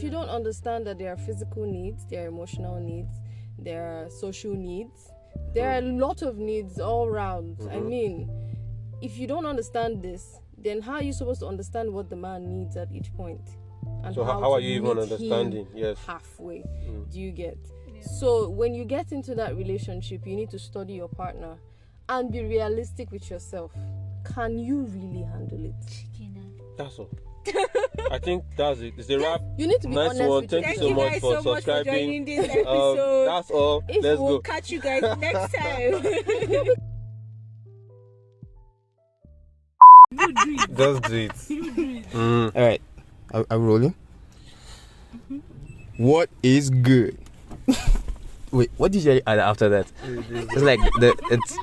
you don't understand that there are physical needs, there are emotional needs, there are social needs, there are a lot of needs all around. I mean, if you don't understand this, then how are you supposed to understand what the man needs at each point? And so how are you even understanding? Yes. Halfway. Do you get? Yeah. So when you get into that relationship, you need to study your partner and be realistic with yourself. Can you really handle it? That's all. I think that's it. It's a wrap. You need to be honest with Thank you so much for subscribing. Joining this episode. That's all. Let's we'll go. Catch you guys next time. Just do it. All right. Are we rolling? What is good? Wait, what did you add after that? It's like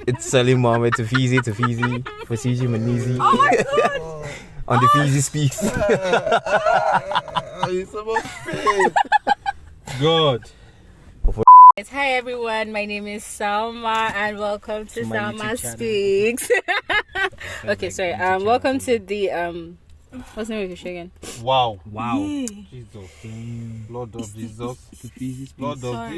it's Salim Mohammed to Fizi, Fasiji Manizi. Oh my god! On the Fizi speaks. It's about faith. God. Hi everyone, my name is Salma and welcome to Salma Speaks. Okay, sorry. Welcome to the what's the name of your show again? Wow. Yeah. Jesus. Lord of Jesus. Lord of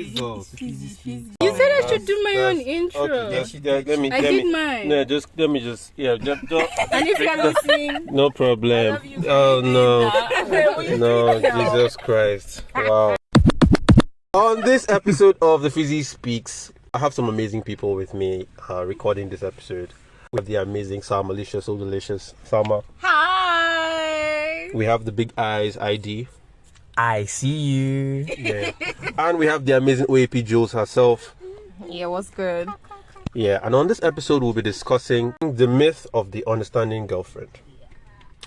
Jesus. You said I should do my own intro. Okay, let me did mine. No, let me just And if you're listening, no problem. Oh no. No, Jesus Christ. Wow. On this episode of The Fizzy Speaks, I have some amazing people with me recording this episode. We have the amazing Salma, so delicious. Salma. hi. We have the big eyes, ID. I see you. Yeah. And we have the amazing OAP Jules herself. Yeah, what's good? Yeah, and on this episode we'll be discussing the myth of the understanding girlfriend.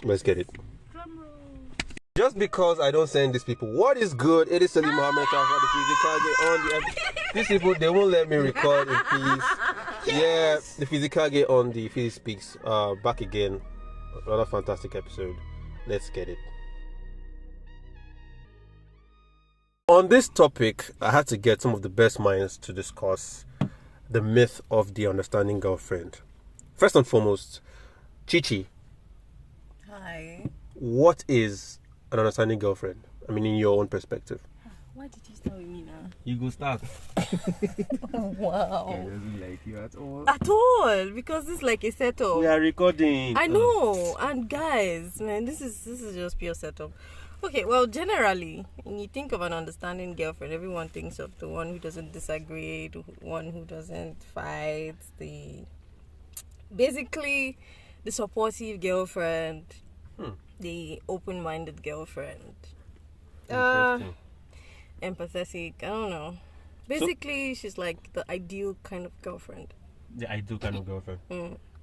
Let's get it. Just because I don't send these people, what is good? It is Salim Mohammed for the physical get on the these people, they won't let me record in peace. Yes. Yeah, the physical get on the Fizzy Speaks back again. Another fantastic episode. Let's get it. On this topic, I had to get some of the best minds to discuss the myth of the understanding girlfriend. First and foremost, Chichi. Hi. What is an understanding girlfriend? I mean, in your own perspective. Why did you start with me now? You go start. Wow. It doesn't like you at all. At all, because this is like a setup. We are recording. I know, and guys, man, this is just pure setup. Okay, well, generally, when you think of an understanding girlfriend, everyone thinks of the one who doesn't disagree, the one who doesn't fight, basically the supportive girlfriend, the open-minded girlfriend. Empathetic, I don't know. Basically, she's like the ideal kind of girlfriend. The ideal kind of girlfriend.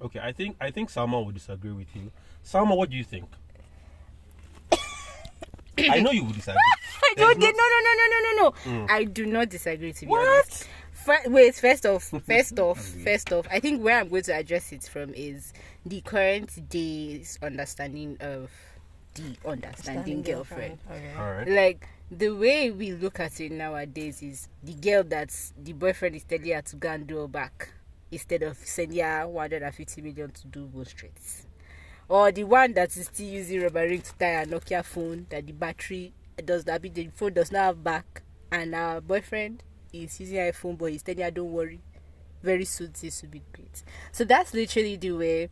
Okay, I think Salma would disagree with you. Salma, what do you think? I know you would disagree. No. I do not disagree, to be honest. First off, I think where I'm going to address it from is the current day's understanding of the understanding girlfriend. Okay. All right. Like, the way we look at it nowadays is the girl that's the boyfriend is telling her to go and do her back instead of sending her 150 million to do go straight. Or the one that is still using rubber ring to tie a Nokia phone that the battery does not, the phone does not have back, and our boyfriend is using her phone, but he's telling her, don't worry, very soon this will be great. So that's literally the way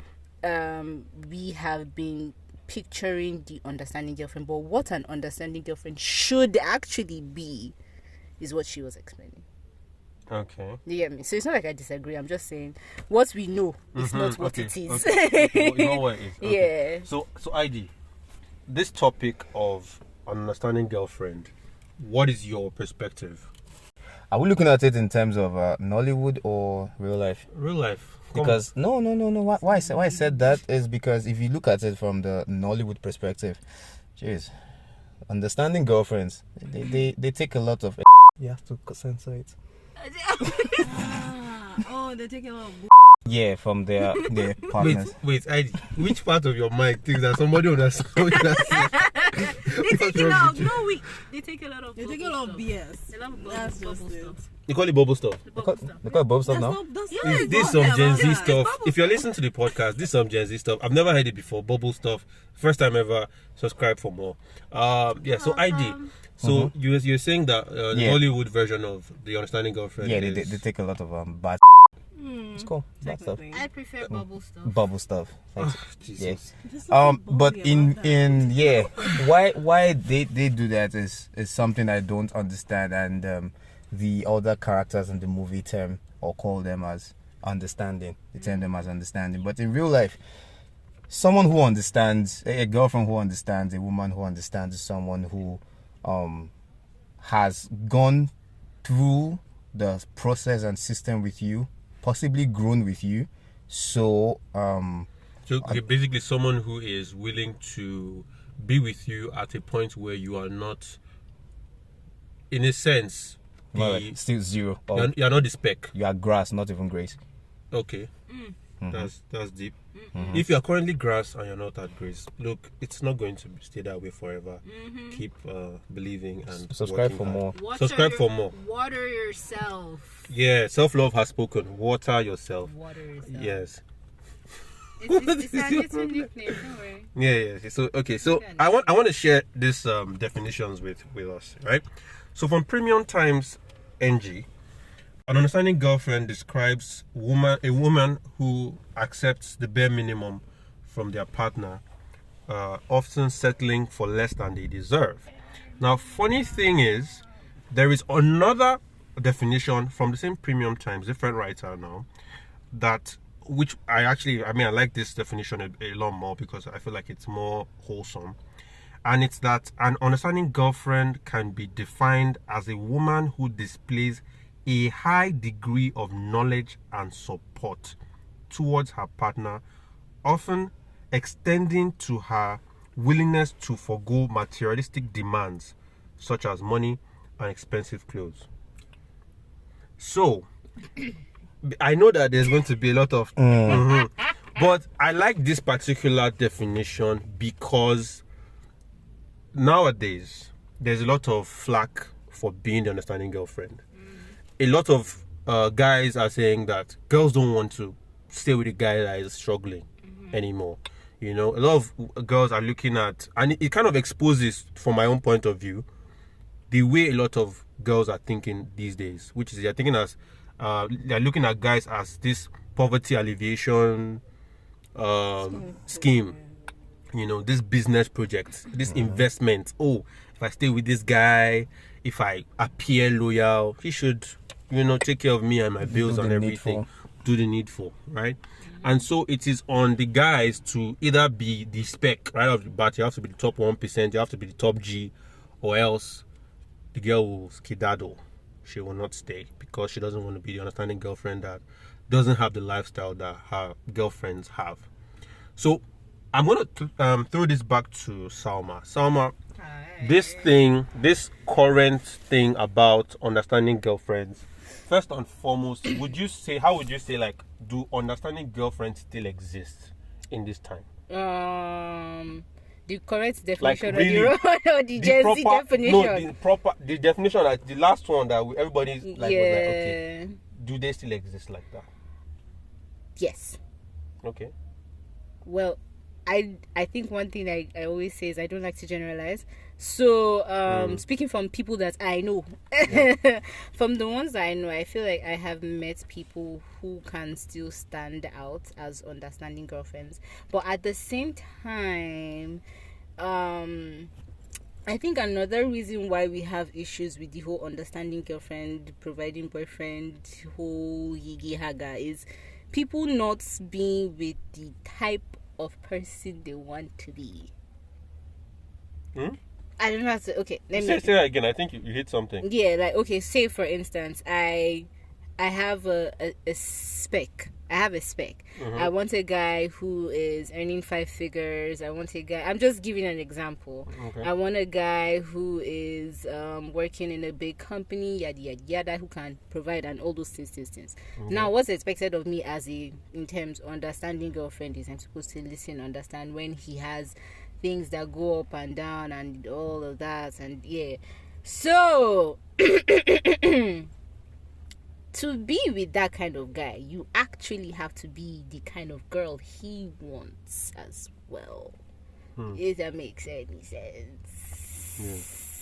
we have been picturing the understanding girlfriend. But what an understanding girlfriend should actually be is what she was explaining. Okay. You get me? So it's not like I disagree. I'm just saying what we know is not what it is. Okay. You know what it is. Okay. Yeah. So ID, this topic of understanding girlfriend, what is your perspective? Are we looking at it in terms of Nollywood or real life? Real life. Because no. Why I said that is because if you look at it from the Nollywood perspective, jeez, understanding girlfriends, they take a lot of. You have to censor it. They take a lot of Yeah, from their partners. Wait, ID, which part of your mind thinks that somebody understands? They take a lot of BS. That's just it. You call it bubble stuff? They call it bubble stuff now? Is this some Gen Z stuff? If you're listening to the podcast, this is some Gen Z stuff. I've never heard it before. Bubble stuff. First time ever. Subscribe for more. So ID. So you're saying that the Yeah. Hollywood version of the understanding girlfriend. Yeah, is... they take a lot of bad. It's cool. Bad stuff. I prefer bubble stuff. Bubble stuff. Thanks. Jesus. But in why they do that is something I don't understand, and the other characters in the movie term or call them as understanding. They term them as understanding. But in real life, someone who understands, a girlfriend who understands, a woman who understands, is someone who has gone through the process and system with you, possibly grown with you. So basically someone who is willing to be with you at a point where you are not, in a sense, still zero. You're not the speck. You are grass, not even grace. Okay. That's deep. If you are currently grass and you're not at grace, look, it's not going to stay that way forever. Keep believing and subscribe for hard. more. Subscribe for more. Water yourself. Yeah, self-love has spoken. Water yourself. Water yourself. Yes. It's a little nickname, don't worry. Yeah. So I want to share these definitions with us, right? So from Premium Times NG, an understanding girlfriend describes a woman who accepts the bare minimum from their partner, often settling for less than they deserve. Now, funny thing is, there is another definition from the same Premium Times, different writer now, which I like this definition a lot more because I feel like it's more wholesome. And it's that an understanding girlfriend can be defined as a woman who displays a high degree of knowledge and support towards her partner, often extending to her willingness to forgo materialistic demands such as money and expensive clothes. So, I know that there's going to be a lot of but I like this particular definition because nowadays there's a lot of flack for being the understanding girlfriend. A lot of guys are saying that girls don't want to stay with a guy that is struggling anymore. You know, a lot of girls are looking at, and it kind of exposes, from my own point of view, the way a lot of girls are thinking these days, which is they're thinking as they're looking at guys as this poverty alleviation scheme. You know, this business project, this investment. Oh, if I stay with this guy, if I appear loyal, he should, take care of me and my bills and everything. Do the needful, right? And so it is on the guys to either be the spec right off the bat. You have to be the top 1%, you have to be the top G, or else the girl will skedaddle. She will not stay because she doesn't want to be the understanding girlfriend that doesn't have the lifestyle that her girlfriends have. So I'm going to throw this back to Salma. Salma, this current thing about understanding girlfriends, first and foremost, how would you say, like, do understanding girlfriends still exist in this time? The correct definition, like, really, or the Gen Z definition? No, the definition, like the last one that everybody was like, okay, do they still exist like that? Yes. Okay. Well, I think one thing I always say is I don't like to generalize. So, speaking from people that I know, from the ones I know, I feel like I have met people who can still stand out as understanding girlfriends. But at the same time, I think another reason why we have issues with the whole understanding girlfriend, providing boyfriend, whole yigi haga is people not being with the type of person they want to be. I don't know how to. Okay, let me say that again. I think you hit something. Yeah, like, okay, say for instance, I have a spec. I have a spec. I want a guy who is earning 5 figures. I want a guy. I'm just giving an example. Okay. I want a guy who is working in a big company, yada yada yada, who can provide and all those things. Okay. Now, what's expected of me in terms of understanding girlfriend is I'm supposed to listen, understand when he has things that go up and down and all of that, and so to be with that kind of guy, you actually have to be the kind of girl he wants as well. If that makes any sense.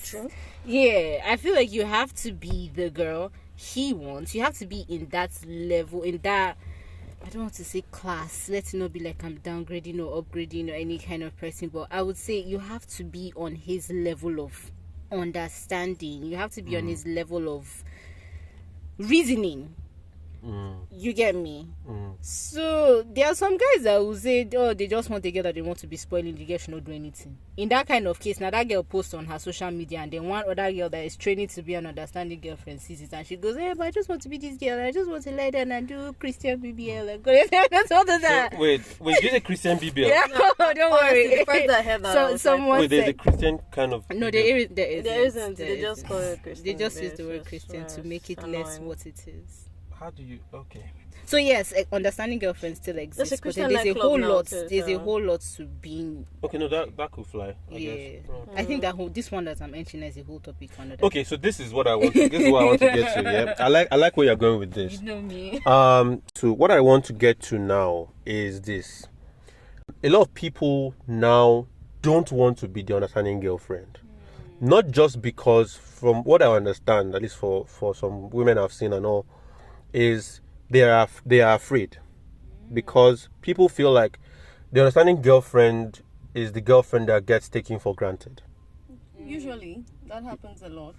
True. Yeah, I feel like you have to be the girl he wants. You have to be in that level, in that, I don't want to say class. Let it not be like I'm downgrading or upgrading or any kind of person, but I would say you have to be on his level of understanding. You have to be on his level of reasoning. You get me? So there are some guys that will say, oh, they just want a girl that they want to be spoiling, the girl should not do anything. In that kind of case, now that girl posts on her social media, and then one other girl that is training to be an understanding girlfriend sees it, and she goes, hey, but I just want to be this girl, I just want to lie down and do Christian BBL and go. That's all of that. So, wait, you a Christian BBL? Yeah, don't worry. The first I heard that, So someone Wait, there's a said, Christian kind of. no, there isn't. isn't. There They just isn't. call it Christian. They just use BBL. the word It's Christian to make it annoying. less what it is. How do you? Okay. So yes, understanding girlfriends still exists, but Christian then there's a nightclub whole now lot. too, There's a so- whole lot to being. Okay, no, that could fly. I Yeah, guess. Oh. I think that whole this one that I'm entering is a whole topic for another. Okay, so this is what I want. This is what I want to get to. Yeah, I like where you're going with this. You know me. So what I want to get to now is this. A lot of people now don't want to be the understanding girlfriend. Not just because, from what I understand, at least for some women I've seen and all, is they are afraid. Because people feel like the understanding girlfriend is the girlfriend that gets taken for granted. Usually, that happens a lot.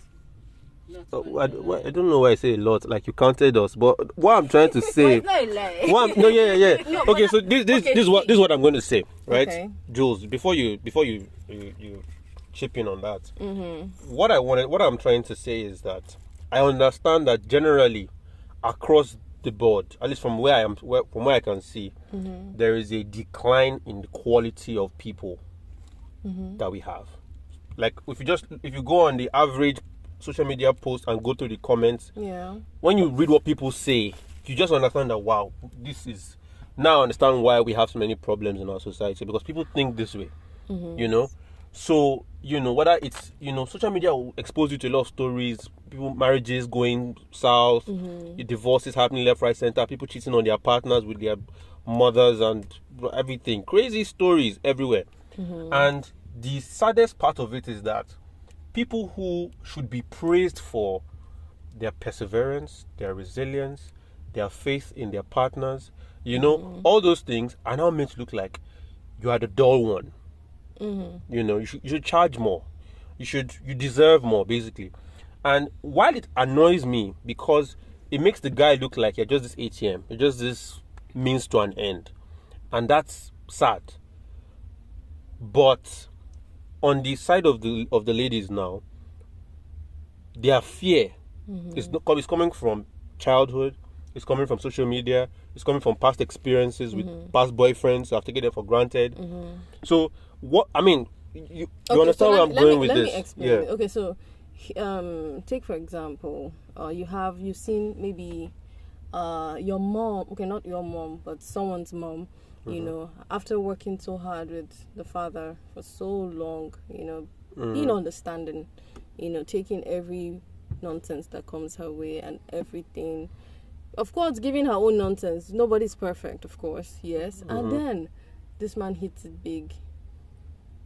I don't know why I say a lot, like you counted us, but what I'm trying to say... It's not a lie. No, yeah. No, Okay, but so this is what I'm going to say, right? Okay. Jules, before you chip in on that, what I'm trying to say is that I understand that generally across the board, at least from where I can see, there is a decline in the quality of people that we have. Like if you go on the average social media post and go to the comments, Yeah. when you read what people say, you just understand that wow, this is now I understand why we have so many problems in our society, because people think this way, you know. So whether it's social media will expose you to a lot of stories, people marriages going south, divorces happening left, right, center, people cheating on their partners with their mothers and everything, crazy stories everywhere. And the saddest part of it is that people who should be praised for their perseverance, their resilience, their faith in their partners, all those things are now meant to look like you are the dull one. You should charge more. You deserve more, basically. And while it annoys me because it makes the guy look like you're just this ATM, you're just this means to an end, and that's sad. But on the side of the ladies now, their fear is coming from childhood, it's coming from social media, it's coming from past experiences with past boyfriends who have taken them for granted. So what I mean, you understand where I'm going with this? Let me explain. Okay, so take for example, you've seen maybe your mom, okay, not your mom, but someone's mom, after working so hard with the father for so long, being understanding, taking every nonsense that comes her way and everything. Of course, giving her own nonsense. Nobody's perfect, of course, yes. And then this man hits it big,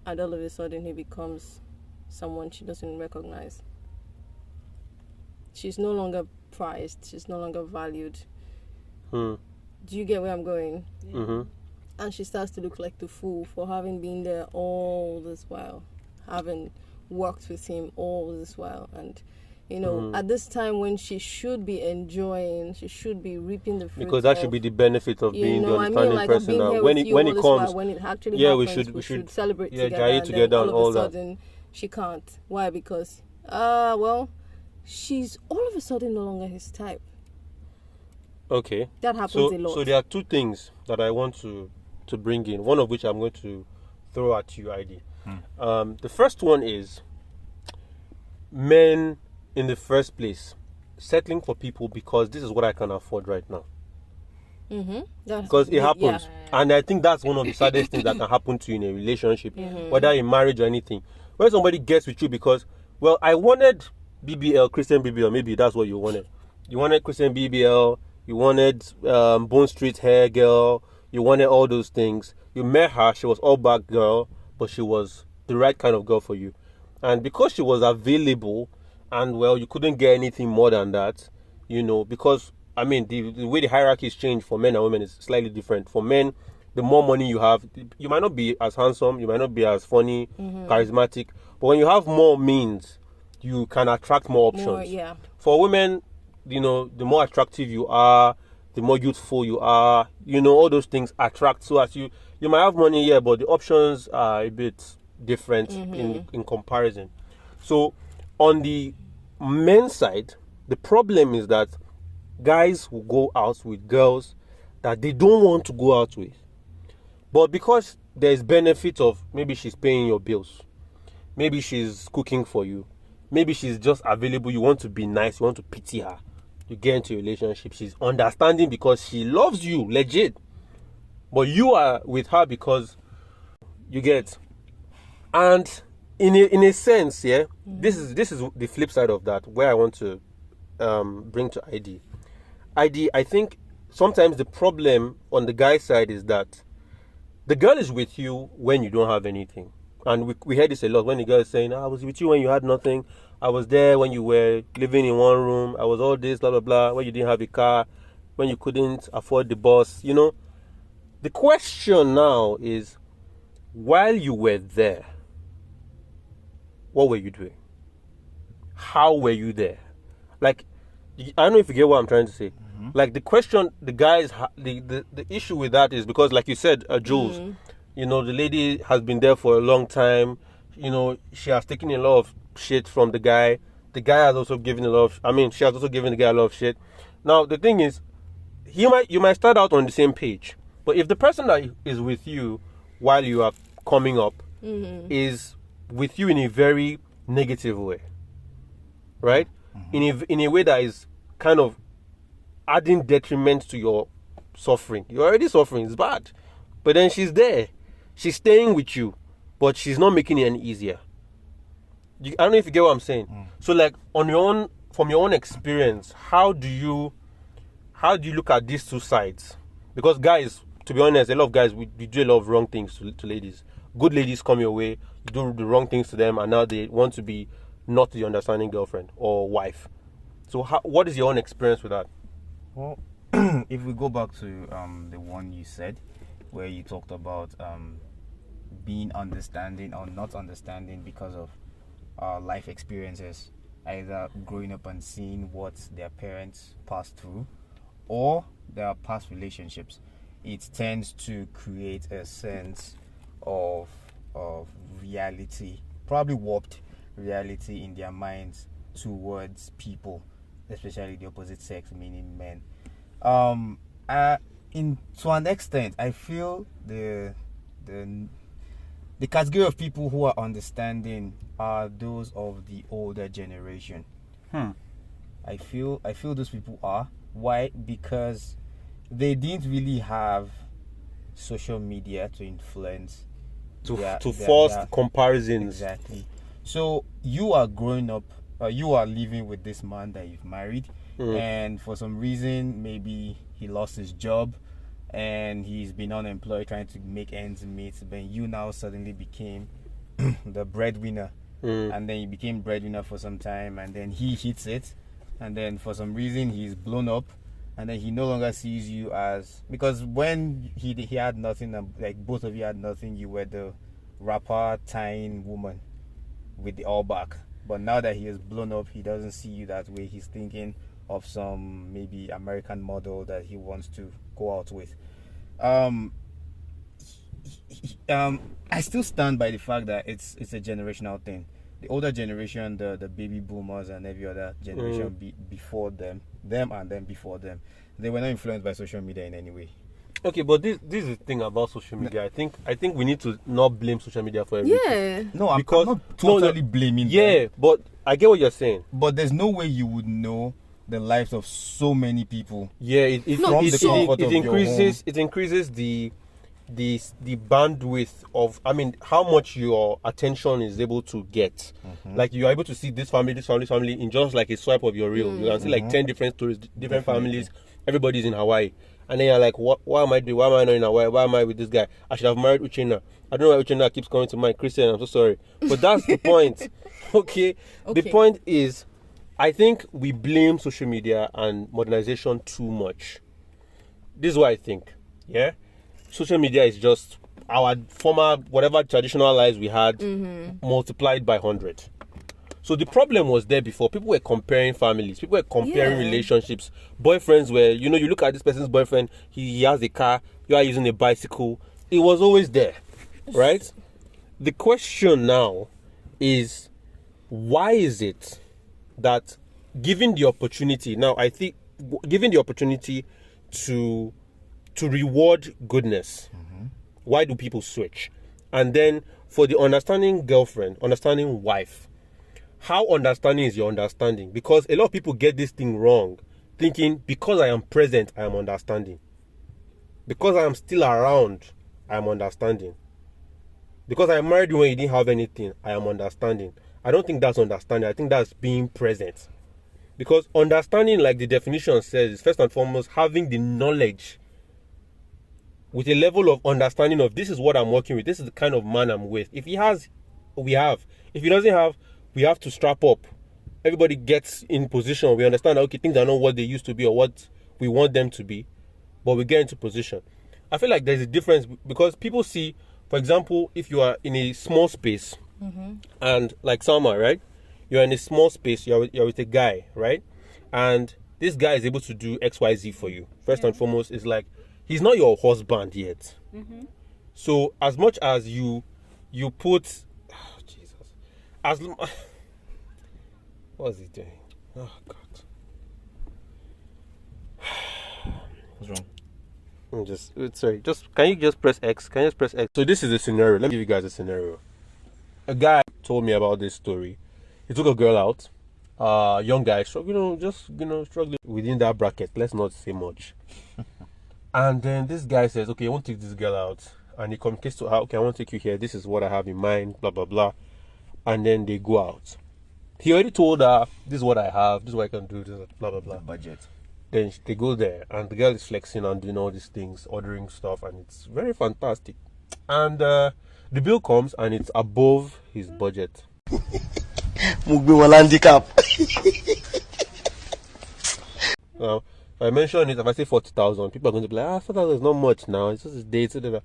and all of a sudden he becomes someone she doesn't recognize. She's no longer prized. She's no longer valued. Do you get where I'm going? And she starts to look like the fool for having been there all this while, having worked with him all this while, and at this time when she should be enjoying, she should be reaping the fruit. Because that should be the benefit of being the understanding person. Now, when it comes, while, when it actually happens, we should celebrate together. together. And all of a that. sudden, she can't. Why? Because she's all of a sudden no longer his type. Okay. That happens a lot. So there are two things that I want to bring in. One of which I'm going to throw at you, ID. The first one is men in the first place settling for people because this is what I can afford right now. Because it happens, and I think that's one of the saddest things that can happen to you in a relationship, whether in marriage or anything. When somebody gets with you because, well, I wanted BBL, Christian BBL, maybe that's what you wanted. You wanted Christian BBL, you wanted Bone Street hair girl, you wanted all those things. You met her, she was all back girl, but she was the right kind of girl for you. And because she was available, and well, you couldn't get anything more than that, because I mean, the way the hierarchies change for men and women is slightly different. For men, the more money you have, you might not be as handsome, you might not be as funny, charismatic, but when you have more means, you can attract more options. For women, the more attractive you are, the more youthful you are, all those things attract. So as you might have money, yeah, but the options are a bit different in comparison. So on the men's side, the problem is that guys will go out with girls that they don't want to go out with. But because there's benefit of maybe she's paying your bills, maybe she's cooking for you, maybe she's just available, you want to be nice, you want to pity her, you get into a relationship, she's understanding because she loves you, legit. But you are with her because you get. And in a sense, yeah, this is the flip side of that, where I want to bring to ID, I think sometimes the problem on the guy side is that the girl is with you when you don't have anything. And we hear this a lot when the girl is saying, I was with you when you had nothing. I was there when you were living in one room. I was all this, blah, blah, blah, when you didn't have a car, when you couldn't afford the bus. The question now is, while you were there, what were you doing? How were you there? Like, I don't know if you get what I'm trying to say. Like, the question, the guys, the issue with that is because, like you said, Jules, the lady has been there for a long time. She has taken a lot of shit from the guy. The guy has also given she has also given the guy a lot of shit. Now, the thing is, you might start out on the same page, but if the person that is with you while you are coming up is with you in a very negative way, right? In a way that is kind of adding detriment to your suffering. You're already suffering, it's bad. But then she's there. She's staying with you, but she's not making it any easier. I don't know if you get what I'm saying. So like from your own experience, how do you look at these two sides? Because guys, to be honest, a lot of guys, we do a lot of wrong things to ladies. Good ladies come your way, you do the wrong things to them, and now they want to be not the understanding girlfriend or wife. So what is your own experience with that? Well, if we go back to the one you said, where you talked about being understanding or not understanding because of life experiences, either growing up and seeing what their parents passed through or their past relationships, it tends to create a sense of reality, probably warped reality in their minds towards people, especially the opposite sex, meaning men. To an extent, I feel the category of people who are understanding are those of the older generation. I feel those people are. Why? Because they didn't really have social media to influence to force comparisons. Exactly. So you are growing up, you are living with this man that you've married, and for some reason, maybe he lost his job and he's been unemployed trying to make ends meet. Then you now suddenly became the breadwinner, and then you became breadwinner for some time, and then he hits it, and then for some reason he's blown up, and then he no longer sees you as, because when he had nothing, like both of you had nothing, you were the rapper tying woman with the all back. But now that he is blown up, he doesn't see you that way. He's thinking of some maybe American model that he wants to go out with. I still stand by the fact that it's a generational thing. The older generation, the baby boomers and every other generation before them and then before them, they were not influenced by social media in any way. Okay, but this is the thing about social media. I think we need to not blame social media for everything. Yeah. No, I'm not totally blaming them. Yeah, but I get what you're saying. But there's no way you would know the lives of so many people. Yeah, it increases the bandwidth of, I mean, how much your attention is able to get. Like, you are able to see this family in just like a swipe of your reel. You can see like 10 different stories, different families. Everybody's in Hawaii. And then you're like, why am I doing? Why am I not in Hawaii? Why am I with this guy? I should have married Uchenna. I don't know why Uchenna keeps coming to mind. Christian, I'm so sorry. But that's the point. Okay? The point is, I think we blame social media and modernization too much. This is what I think. Yeah? Social media is just our former, whatever traditional lives we had, multiplied by 100. So the problem was there before. People were comparing families. People were comparing relationships. Boyfriends were, you look at this person's boyfriend, he has a car, you are using a bicycle. It was always there, right? The question now is, why is it that given the opportunity, now I think, given the opportunity to reward goodness, why do people switch? And then for the understanding girlfriend, understanding wife, how understanding is your understanding? Because a lot of people get this thing wrong, thinking because I am present, I am understanding. Because I am still around, I am understanding. Because I married you when you didn't have anything, I am understanding. I don't think that's understanding. I think that's being present. Because understanding, like the definition says, is first and foremost having the knowledge with a level of understanding of this is what I'm working with. This is the kind of man I'm with. If he has, we have. If he doesn't have, we have to strap up. Everybody gets in position. We understand that, okay, things are not what they used to be or what we want them to be, but we get into position. I feel like there's a difference because people see, for example, if you are in a small space and like Salma, right? You're in a small space, you're with a guy, right? And this guy is able to do XYZ for you. First and foremost, it's like, he's not your husband yet. So as much as you put, what's he doing? Oh God. What's wrong? Can you just press X? Can you just press X? So this is a scenario. Let me give you guys a scenario. A guy told me about this story. He took a girl out. Young guy, struggling within that bracket. Let's not say much. And then this guy says, okay, I want to take this girl out. And he communicates to her, okay, I want to take you here. This is what I have in mind, blah, blah, blah. And then they go out. He already told her, this is what I have, this is what I can do, this is blah, blah, blah. Budget. Then they go there, and the girl is flexing and doing all these things, ordering stuff, and it's very fantastic. And the bill comes, and it's above his budget. handicap. Now, if I mention it, if I say 40,000, people are going to be like, 40,000 is not much now, it's just a date, etc.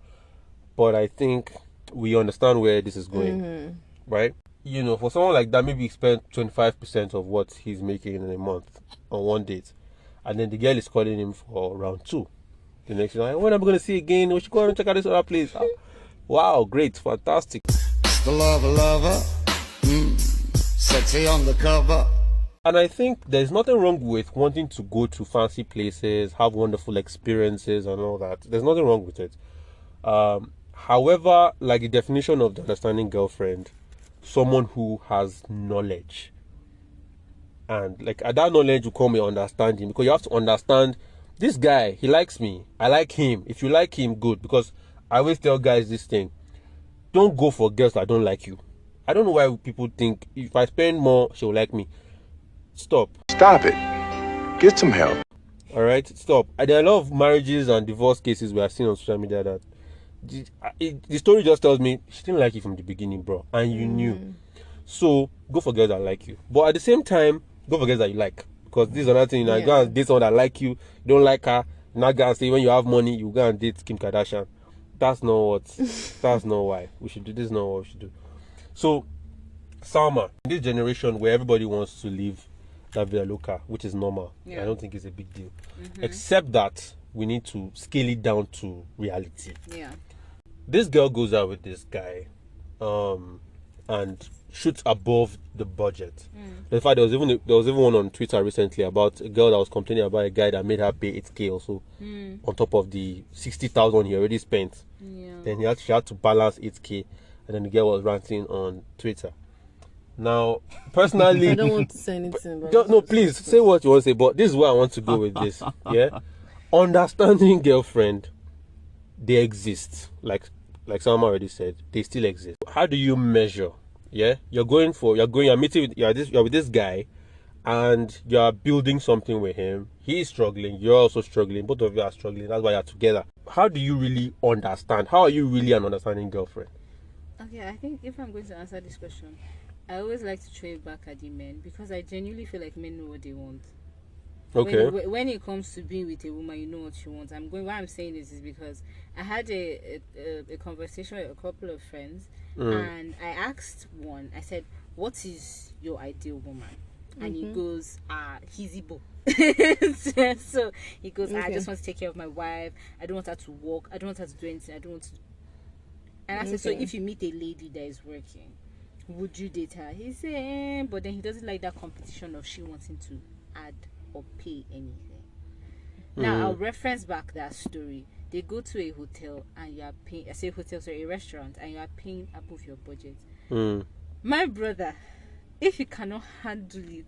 But I think we understand where this is going, right? For someone like that, maybe he spent 25% of what he's making in a month on one date. And then the girl is calling him for round 2. The next thing, when am I going to see again? We should go and check out this other place. Wow, great, fantastic. The lover, sexy on the cover. And I think there's nothing wrong with wanting to go to fancy places, have wonderful experiences and all that. There's nothing wrong with it. However, like the definition of the understanding girlfriend, someone who has knowledge. And like that knowledge will come with understanding, because you have to understand this guy, he likes me, I like him. If you like him, good. Because I always tell guys this thing: don't go for girls that don't like you. I don't know why people think if I spend more, she'll like me. Stop it. Get some help. All right, stop. There are a lot of marriages and divorce cases we are seeing on social media that the story just tells me she didn't like you from the beginning, bro, and you knew. So go for girls that like you, but at the same time, go for girls that you like, because this is another thing. You go and date someone that like you, you don't like her. Not go and say when you have money you go and date Kim Kardashian. That's not why we should do this. Not what we should do. So Salma, in this generation where everybody wants to live that Villa Loca, which is normal, I don't think it's a big deal, except that we need to scale it down to reality. This girl goes out with this guy and shoots above the budget. In fact, there was even one on Twitter recently about a girl that was complaining about a guy that made her pay 8K also on top of the 60,000 he already spent. Then she had to balance 8K, and then the girl was ranting on Twitter. Now, personally, I don't want to say anything. But no, please say what you want to say. But this is where I want to go with this. Yeah, understanding girlfriend, they exist. Like Salma already said, they still exist. How do you measure? Yeah, you're meeting with you're with this guy, and you're building something with him. He's struggling, you're also struggling. Both of you are struggling. That's why you're together. How do you really understand? How are you really an understanding girlfriend? Okay, I think if I'm going to answer this question, I always like to throw it back at the men because I genuinely feel like men know what they want. Okay. When it comes to being with a woman, you know what you want. Why I'm saying this is because I had a conversation with a couple of friends, and I asked one. I said, "What is your ideal woman?" And he goes, he's Igbo. So he goes, I just want to take care of my wife. I don't want her to work. I don't want her to do anything. I don't want to. And I said, so if you meet a lady that is working, would you date her? He said, but then he doesn't like that competition of she wanting to add or pay anything. Now I'll reference back that story. They go to a hotel and you are paying. I say hotel, sorry, a restaurant, and you are paying above your budget. My brother, if you cannot handle it,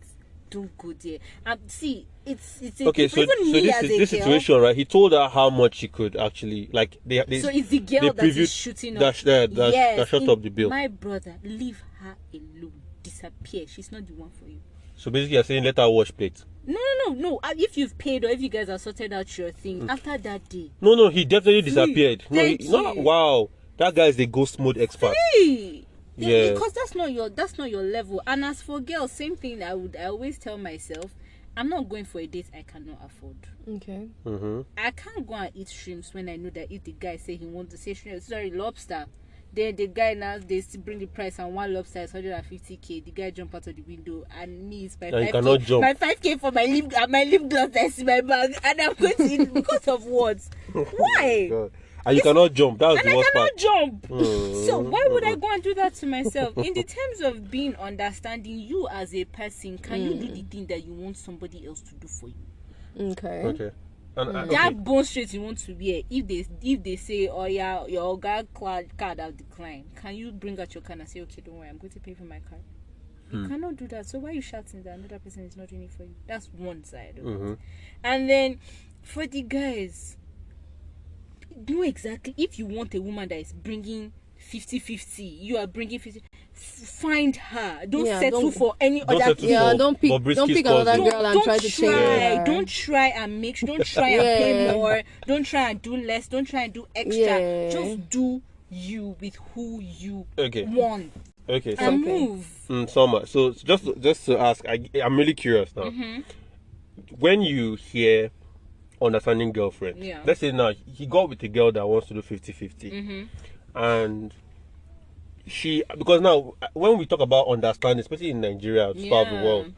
don't go there. See, it's okay. So this situation, right? He told her how much she could actually like. They so it's the girl that is shooting up. That shut up the bill. My brother, leave her alone. Disappear. She's not the one for you. So basically, you're saying let her wash plates. No. If you've paid or if you guys have sorted out your thing after that day. No. He definitely disappeared. Thank you. Wow, that guy is the ghost mode expert. Yeah, because that's not your level. And as for girls, same thing. I always tell myself, I'm not going for a date I cannot afford. Okay. I can't go and eat shrimps when I know that if the guy say he wants to say shrimp, sorry, lobster, then the guy now they still bring the price and one lobster is 150k. The guy jump out of the window and me is my 5k. My 5k for my lip gloss that's in my bag, and I'm going to eat because of what? Why? God. And you cannot jump. That's the worst part. I cannot jump. So why would I go and do that to myself? In the terms of being understanding, you as a person, can you do the thing that you want somebody else to do for you? Okay. That bone straight you want to wear. If they say, oh yeah, your card I'll decline. Can you bring out your card and say, okay, don't worry, I'm going to pay for my card? You cannot do that. So why are you shouting that another person is not doing it for you? That's one side of it. And then for the guys, know exactly if you want a woman that is bringing 50-50, you are bringing 50. Find her. Don't settle for any other thing. Don't pick another girl and try to change her. Don't try and make. Don't try and pay more. Don't try and do less. Don't try and do extra. Just do you with who you want. Okay. And move. Salma. So just to ask, I'm really curious now. When you hear understanding girlfriend, let's say now he got with a girl that wants to do 50-50, and because now when we talk about understanding, especially in Nigeria, this part of the world,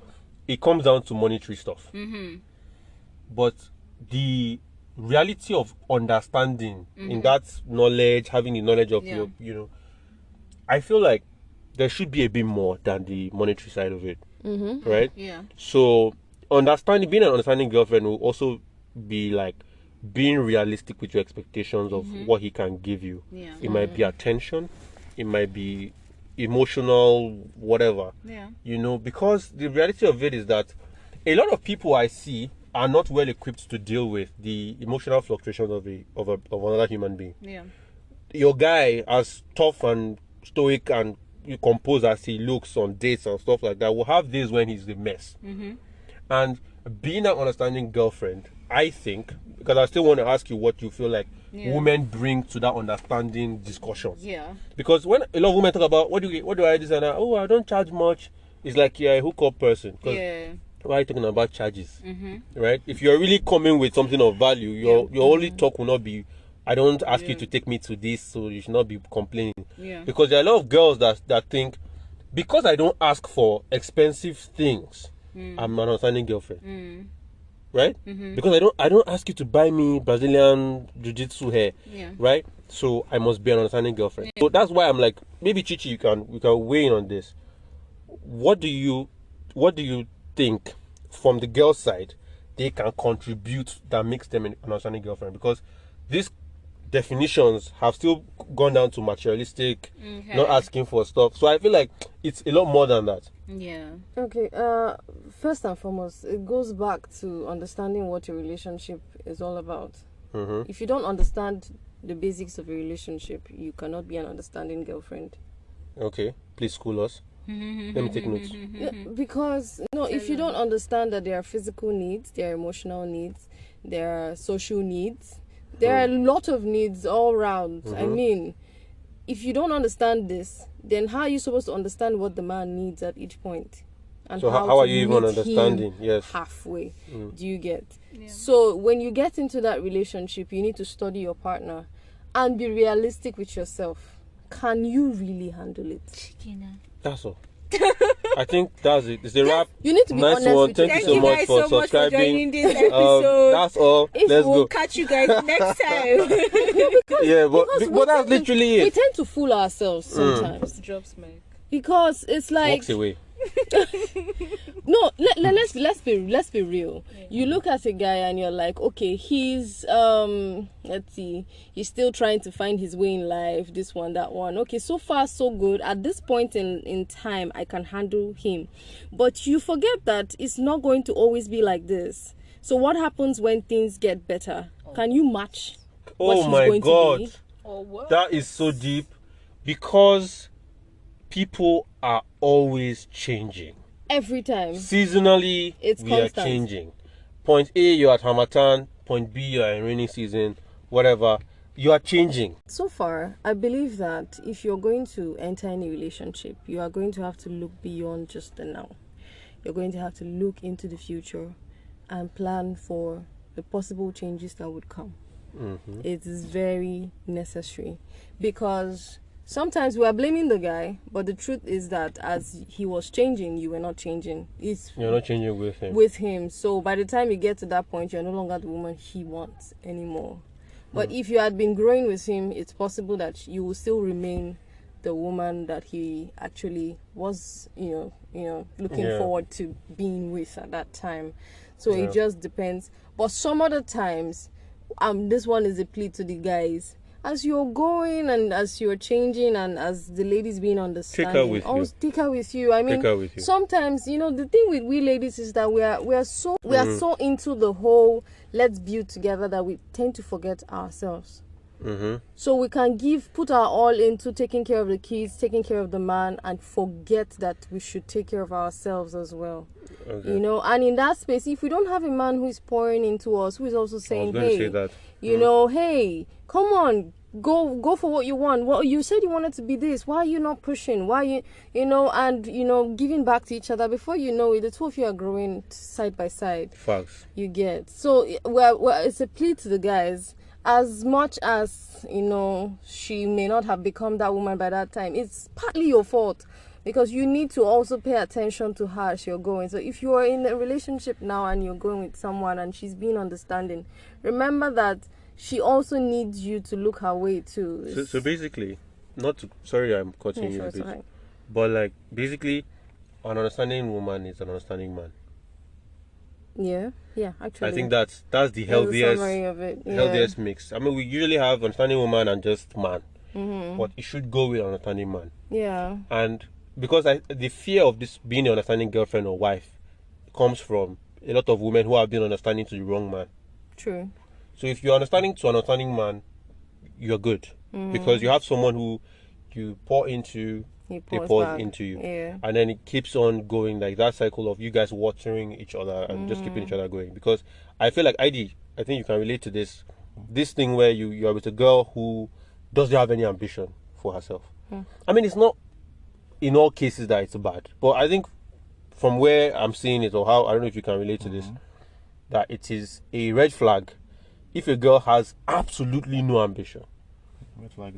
it comes down to monetary stuff. But the reality of understanding in that knowledge, having the knowledge of your, I feel like there should be a bit more than the monetary side of it, right? So being an understanding girlfriend will also be like being realistic with your expectations of what he can give you. It might be attention, it might be emotional, whatever. Because the reality of it is that a lot of people I see are not well equipped to deal with the emotional fluctuations of another human being. Your guy, as tough and stoic and composed as he looks on dates and stuff like that, will have days when he's a mess. And being an understanding girlfriend, I think, because I still want to ask you what you feel like women bring to that understanding discussion. Because when a lot of women talk about what do I do, and I don't charge much, it's like you're a hookup person. Why are you talking about charges? Right? If you're really coming with something of value, your only talk will not be, I don't ask you to take me to this, so you should not be complaining. Because there are a lot of girls that think, because I don't ask for expensive things, I'm an understanding girlfriend. Right? Because I don't ask you to buy me Brazilian jiu-jitsu hair. Right? So I must be an understanding girlfriend. So that's why I'm like, maybe Chichi, we can weigh in on this. What do you think from the girl side they can contribute that makes them an understanding girlfriend? Because these definitions have still gone down to materialistic, not asking for stuff. So I feel like it's a lot more than that. Okay. First and foremost, it goes back to understanding what your relationship is all about. If you don't understand the basics of a relationship, you cannot be an understanding girlfriend. Okay, please school us. Let me take notes. Because if you don't understand that there are physical needs, there are emotional needs, there are social needs, there are a lot of needs all around. I mean, if you don't understand this, then how are you supposed to understand what the man needs at each point? And So how are to you even meet understanding? him Yes. halfway? Do you get? So when you get into that relationship, you need to study your partner and be realistic with yourself. Can you really handle it? That's all. I think that's it. It's a wrap. You need to be Nice honest one. with Thank you yourself. so much guys for so much for subscribing. joining this episode. That's all. Let's We'll go. catch you guys next time. Yeah, but we that's tend to- literally We it. tend to fool ourselves sometimes Drops mic. because it's like Walks away. no. Let's be real. You look at a guy and you're like, okay, he's let's see, he's still trying to find his way in life. This one, that one. Okay, so far so good. At this point in time, I can handle him, but you forget that it's not going to always be like this. So what happens when things get better? Can you match what Oh he's my going to God. be? That is so deep because people are always changing. Every time. Seasonally, It's we constant. are changing. Point A, you're at Hamatan. Point B, you're in rainy season. Whatever. You are changing. So far, I believe that if you're going to enter any relationship, you are going to have to look beyond just the now. You're going to have to look into the future and plan for the possible changes that would come. It is very necessary because sometimes we are blaming the guy, but the truth is that as he was changing, you were not changing. You're not changing with him. So by the time you get to that point, you're no longer the woman he wants anymore. But if you had been growing with him, it's possible that you will still remain the woman that he actually was, looking Yeah. forward to being with at that time. So Yeah. it just depends. But some other times, this one is a plea to the guys. As you're going and as you're changing and as the ladies being understanding, with you. always take her with you. I mean, Take her with you. sometimes the thing with we ladies is that we are so into the whole let's build together that we tend to forget ourselves. So we can put our all into taking care of the kids, taking care of the man, and forget that we should take care of ourselves as well. Okay. And in that space, if we don't have a man who is pouring into us, who is also saying, going to say that. hey, come on, go for what you want. Well, you said you wanted to be this. Why are you not pushing? Why giving back to each other? Before you know it, the two of you are growing side by side. Facts. You get. So well, it's a plea to the guys. As much as she may not have become that woman by that time, it's partly your fault because you need to also pay attention to her as you're going. So if you are in a relationship now and you're going with someone and she's being understanding, remember that she also needs you to look her way too. So basically, sorry I'm cutting you a it's bit, alright. but basically, an understanding woman is an understanding man. Yeah, actually. I think that's the That's the healthiest summary of it. Yeah. healthiest mix. I mean, we usually have understanding woman and just man, Mm-hmm. but it should go with understanding man. Yeah. And because the fear of this being an understanding girlfriend or wife comes from a lot of women who have been understanding to the wrong man. True. So if you're understanding to an understanding man, you're good because you have someone who you pour into, He they pours pour back. into you, Yeah. and then it keeps on going like that cycle of you guys watering each other and just keeping each other going. Because I feel like I think you can relate to this thing where you are with a girl who doesn't have any ambition for herself. I mean, it's not in all cases that it's bad, but I think from where I'm seeing it, or how, I don't know if you can relate to this, that it is a red flag if a girl has absolutely no ambition.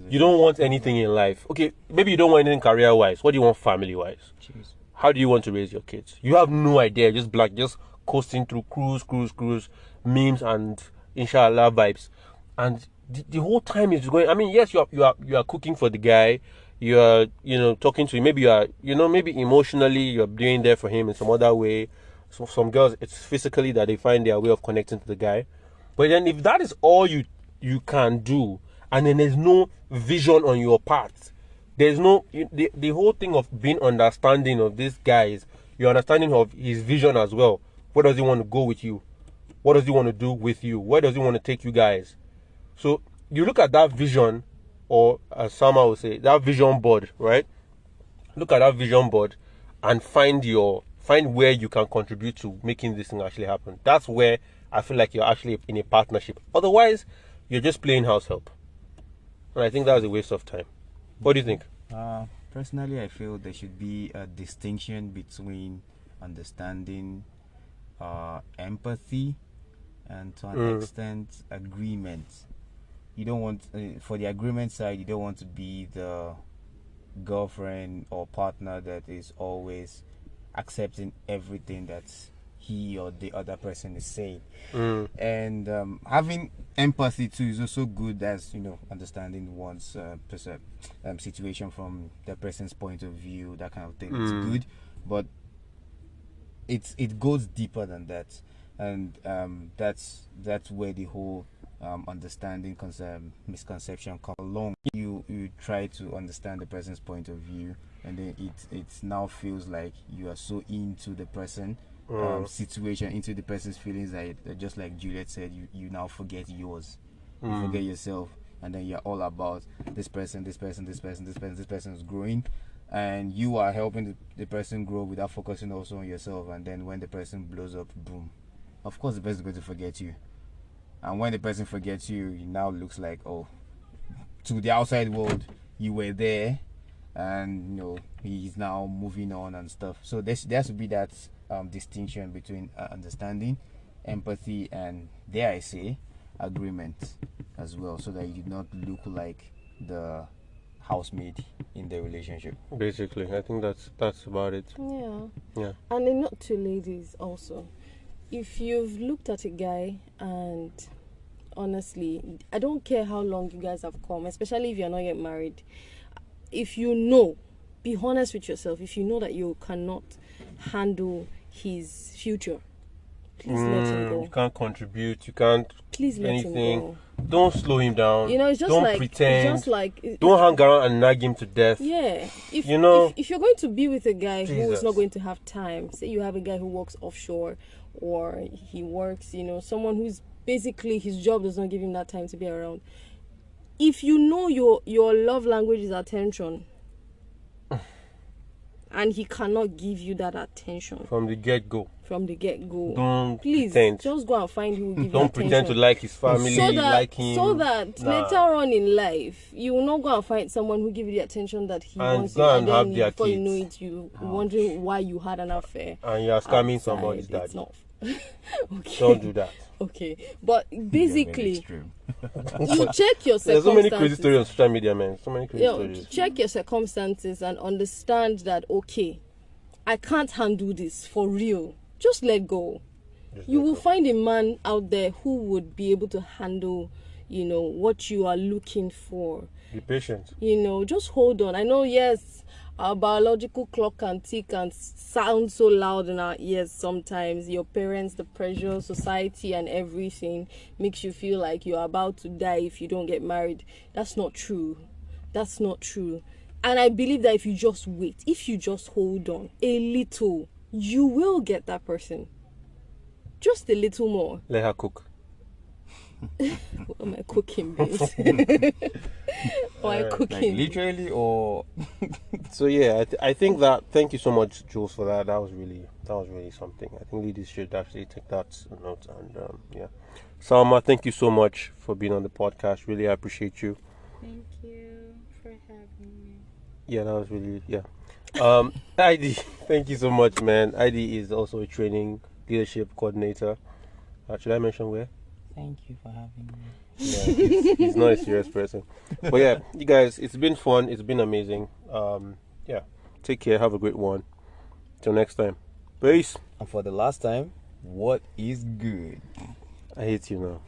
You don't want anything in life. Okay, maybe you don't want anything career-wise. What do you want family-wise? How do you want to raise your kids? You have no idea. Just coasting through cruise, memes and inshallah vibes, and the whole time is going. I mean, yes, you are cooking for the guy. You are talking to him. Maybe you are maybe emotionally you are doing there for him in some other way. So some girls, it's physically that they find their way of connecting to the guy. But then if that is all you can do, and then there's no vision on your part, there's no the whole thing of being understanding of this guy is your understanding of his vision as well. Where does he want to go with you? What does he want to do with you? Where does he want to take you guys? So you look at that vision, or as Salma would say, that vision board, right? Look at that vision board and find where you can contribute to making this thing actually happen. That's where I feel like you're actually in a partnership. Otherwise, you're just playing house help. And I think that's a waste of time. What do you think? Personally, I feel there should be a distinction between understanding, empathy, and to an extent, agreement. You don't want, for the agreement side, you don't want to be the girlfriend or partner that is always accepting everything that he or the other person is saying. And having empathy too is also good, as understanding one's situation from the person's point of view, that kind of thing. It's good, but it goes deeper than that, and that's where the whole understanding misconception comes along. You try to understand the person's point of view, and then it now feels like you are so into the person situation, into the person's feelings, that just like Juliet said, you now forget yours. You forget yourself, and then you're all about this person is growing, and you are helping the person grow without focusing also on yourself. And then when the person blows up, boom, of course the person is going to forget you. And when the person forgets you, it now looks like, oh, to the outside world, you were there, and he's now moving on and stuff. So there should be that distinction between understanding, empathy, and, dare I say, agreement as well, so that you do not look like the housemaid in the relationship. Basically, I think that's about it. Yeah. And then not to ladies also. If you've looked at a guy, and honestly, I don't care how long you guys have come, especially if you're not yet married, if be honest with yourself. If you know that you cannot handle his future, please let him go. You can't contribute, you can't please let anything. him go. Don't slow him down. It's just don't pretend. Don't hang around and nag him to death. Yeah. If you're going to be with a guy who is not going to have time, say you have a guy who works offshore, or he works, someone who's basically his job does not give him that time to be around. If you know your love language is attention, and he cannot give you that attention from the get-go, don't please pretend. Just go and find who will give you don't pretend to like his family, like him, so that later on in life you will not go and find someone who give you the attention that he wants you, and then before you know it, you wondering why you had an affair and you're scamming somebody's daddy. It's not okay. Don't do that. Okay, but basically, you check your circumstances. There's so many crazy stories on social media, man. So many crazy stories. Check your circumstances and understand that, okay, I can't handle this for real. Just let go. You will find a man out there who would be able to handle, what you are looking for. Be patient. Just hold on. I know, yes, our biological clock can tick and sound so loud in our ears sometimes. Your parents, the pressure, society, and everything makes you feel like you're about to die if you don't get married. That's not true. And I believe that if you just wait, if you just hold on a little, you will get that person. Just a little more. Let her cook. What am I cooking, babe? Why cooking? Like literally, or so yeah, I think that. Thank you so much, Jules, for that. That was really something. I think ladies should actually take that note. And yeah, Salma, thank you so much for being on the podcast. Really, I appreciate you. Thank you for having me. Yeah, that was really ID, thank you so much, man. ID is also a training leadership coordinator. Should I mention where? Thank you for having me. Yeah, he's not a serious person. But yeah, you guys, it's been fun. It's been amazing. Yeah, take care. Have a great one. Till next time. Peace. And for the last time, what is good? I hate you now.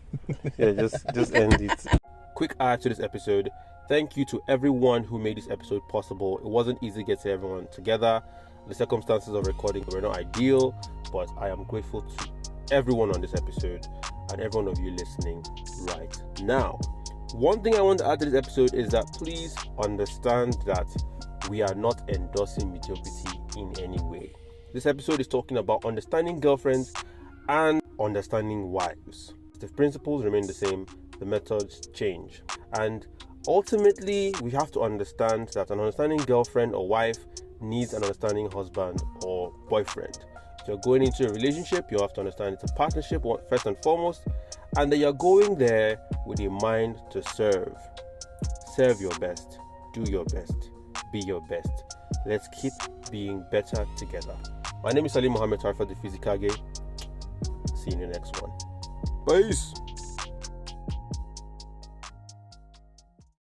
Yeah, just end it. Quick add to this episode. Thank you to everyone who made this episode possible. It wasn't easy to get everyone together. The circumstances of recording were not ideal, but I am grateful to everyone on this episode and every one of you listening right now. One thing I want to add to this episode is that please understand that we are not endorsing mediocrity in any way. This episode is talking about understanding girlfriends and understanding wives. The principles remain the same, the methods change. And ultimately, we have to understand that an understanding girlfriend or wife needs an understanding husband or boyfriend. If you're going into a relationship, you have to understand it's a partnership first and foremost, and that you're going there with a mind to serve. Serve your best. do your best, be your best. Let's keep being better together. My name is Ali Mohammed Tarfa, the Physicage. See you in the next one. Peace.